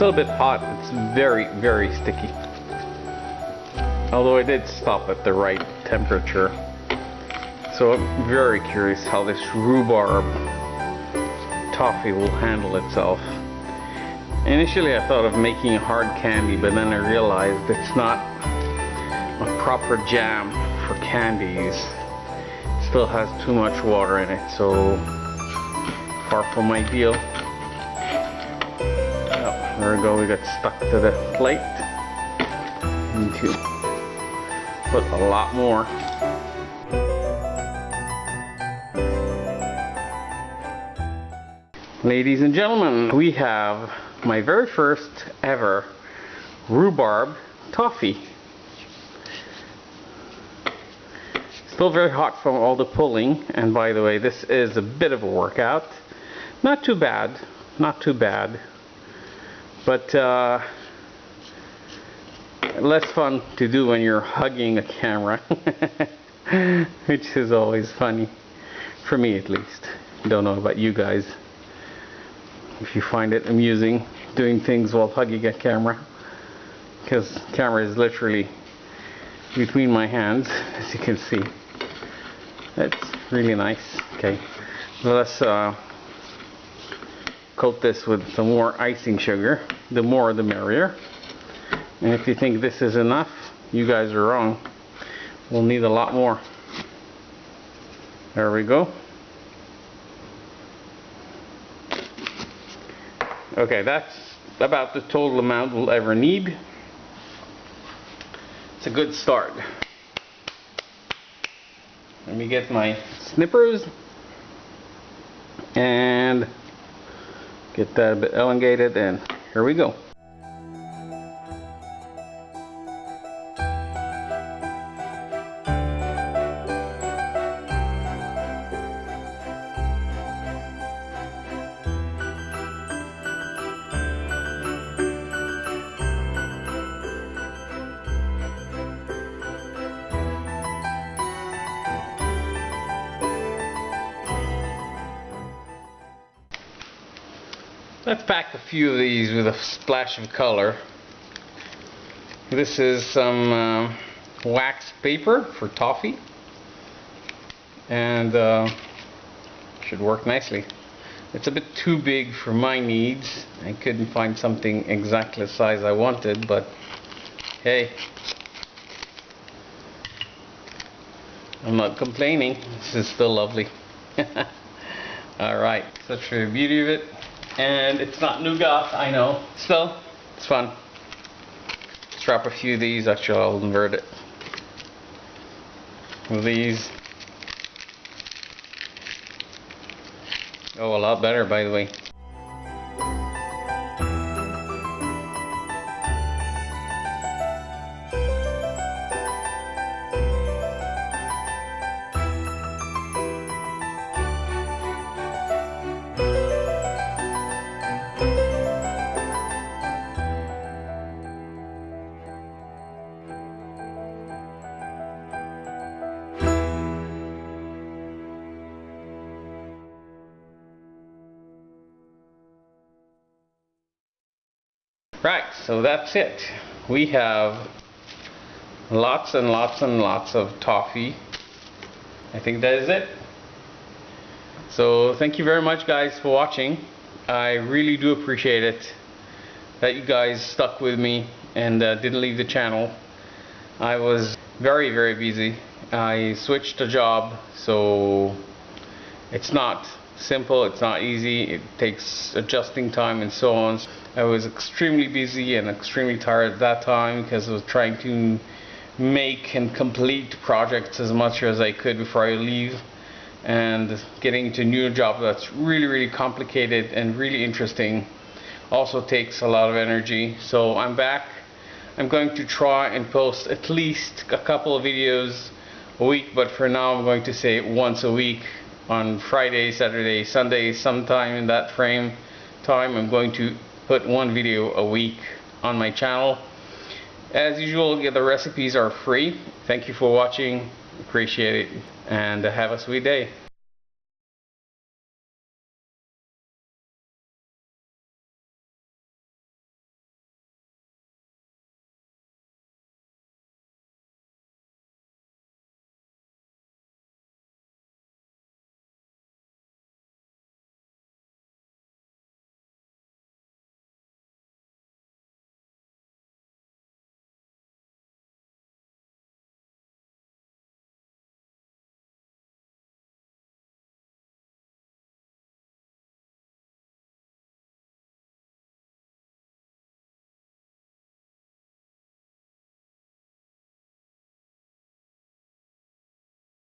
still a bit hot. It's very, very sticky. Although I did stop at the right temperature. So I'm very curious how this rhubarb toffee will handle itself. Initially I thought of making a hard candy, but then I realized it's not a proper jam for candies. It still has too much water in it, so far from ideal. Oh, there we go, we got stuck to the plate. Need to put a lot more. Ladies and gentlemen, we have my very first ever rhubarb toffee. Still very hot from all the pulling, and by the way, this is a bit of a workout. Not too bad, not too bad, but less fun to do when you're hugging a camera, which is always funny, for me at least. Don't know about you guys, if you find it amusing doing things while hugging a camera, because the camera is literally between my hands, as you can see. That's really nice. Okay, so let's coat this with some more icing sugar. The more the merrier. And if you think this is enough, you guys are wrong. We'll need a lot more. There we go. Okay, that's about the total amount we'll ever need. It's a good start. Let me get my snippers and get that a bit elongated, and here we go. Let's pack a few of these with a splash of color. This is some wax paper for toffee, and should work nicely. It's a bit too big for my needs. I couldn't find something exactly the size I wanted, but hey, I'm not complaining. This is still lovely. Alright, such for the beauty of it. And it's not nougat, I know. Still, it's fun. Let's drop a few of these. Actually, I'll invert it. With these. Oh, a lot better, by the way. Right, so that's it. We have lots and lots and lots of toffee. I think that is it. So thank you very much, guys, for watching. I really do appreciate it that you guys stuck with me and didn't leave the channel. I was very, very busy. I switched a job, so it's not simple, it's not easy, it takes adjusting time and so on. I was extremely busy and extremely tired at that time because I was trying to make and complete projects as much as I could before I leave, and getting into a new job that's really, really complicated and really interesting also takes a lot of energy. So I'm back. I'm going to try and post at least a couple of videos a week, but for now I'm going to say once a week on Friday, Saturday, Sunday, sometime in that frame time. I'm going to put one video a week on my channel. As usual, the recipes are free. Thank you for watching, appreciate it, and have a sweet day.